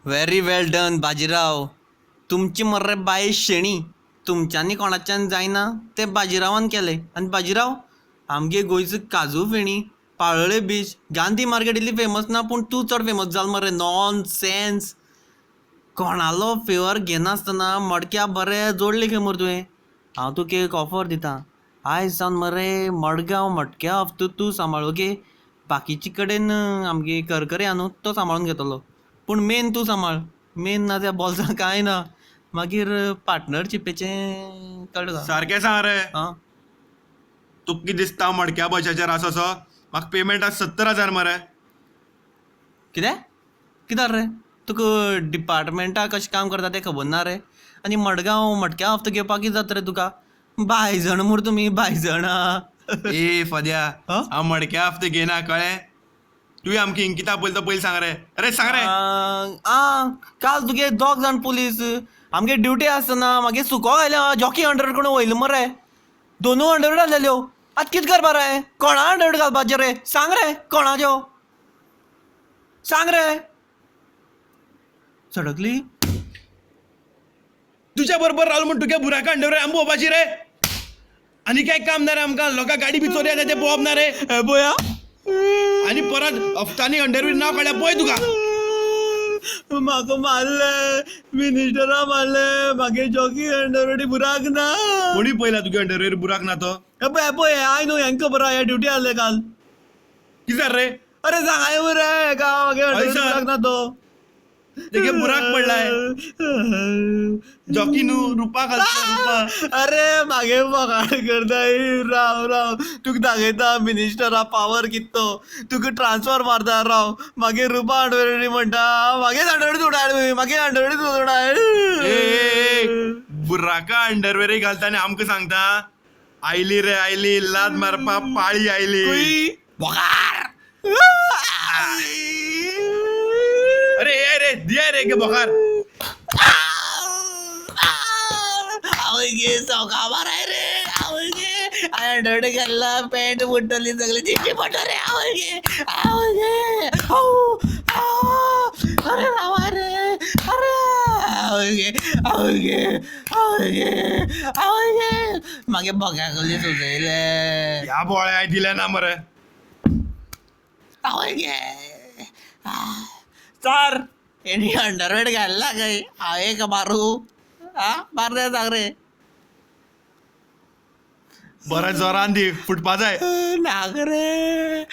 Very वेल done Bajirao. तुमची मर्रे बाई शेणी तुमच्यांनी कोणाच्यान जायना ते बाजीरावान केले. आनी बाजीराव आमगे गोंयचो काजू फेणी पाळोळे बीच गांधी मार्केट इतली फेमस ना पूण तूं चड फेमस जाल मरे. Non sense. कोणालो फेवर घेनासतना मडक्या बरें जोडले खंय मरे तुवें. हांव तुका एक ऑफर दितां. आयज सावन मरे मडगांव मटक्या हफ्तो तूं सांबाळ ओके. बाकीचे कडेन आमगे करकरे आहा न्हू तो सांबाळून घेतलो पूण मेन तूं सांबाळ. मेन ना त्या बॉल्सां कांय ना. मागीर पार्टनरशिपेचें कळ्ळें का. सारकें सांग रे. आं तुका कितें दिसता मडक्या बशाचेर आसा असो. म्हाका पेमेंट आसा 70,000 मरे. कितें कित्याक रे तुका डिपार्टमेंटा कशें काम करता तें खबर ना रे. आनी मडगांव मटक्या हफ्तो घेवपाक कितें जाता रे तुका. बायजण म्हूण तुमी बायजण. ए फद्या हा? हांव मडक्या हफ्ते घेना कळ्ळें. तुवें आमकां इंकिता पयलीं पयलीं सांग रे. अरे सांग रे. काल तुगे दोग जाण पुलीस आमगे ड्युटी आसतना मागीर सुको घायल्या जॉकी अंडर करून वयले मरे. दोनू अंडरवेड आहलेल्यो. आतां कितें करपा रे. कोणा अंडरवेड घालपाचे रे सांग रे. कोणाच्यो सांग रे. सडकली तुज्या बरोबर रावलो म्हण तुगे बुराका अंडर आमी भोवपाची रे. आनी काय काम ना रे आमकां. लोकां गाडी बी चोरी येता ते पळोवप ना रे. हे पळया आनी परत हफ्तांनी अंडरवेर नांव काडल्या पळय तुका. म्हाका मारले मिनिस्टरा मारले. मागे जॉकी अंडरवेडी बुराक ना. कोणी पयला तुगे अंडरवेर बुराक ना तो. हे पळय हांय न्हू हेंका खबर आहा. हे ड्युटी आहले काल. कितें जालें रे. अरे सांगाय मरे का मागे अंडरवेड सर. बुराक ना तो. तेगे बुराक पडलाय. जॉकी न्हू रुपा घालता रुपा. अरे मागे फकाड करताय. राव राव तुका दाखयता मिनिस्टरा पावर कितो. तुका ट्रान्सफर मारता राव. मागे रुपा अंडरवेडी म्हणटा मागे अंडरवेडी सोडाय मागे अंडरवेडी सोडाय. बुराका अंडरवेर घालता आनी आमकां सांगता आयली रे आयली लाद मारपा पाळी आयली. अरे ये रे दिया रे गे बोकार. आवगे सौका माराय रे. आवगे अंडरवेडी घालला पॅन्ट बुटली सगळी चिट्टी पडतो रे. आवगे आवगे अरे रावा रे. अरे आवगे आवगे आवगे आवगे मागे बघ्या गली सुजयले. ह्या बोळ्या दिल्या ना मरे. आवगे सर यांनी अंडरवेड घालला काय. हांवे का मारू. मार रे सांग रे. बऱ्या जोरान दी फुटपा जाय. नाग रे.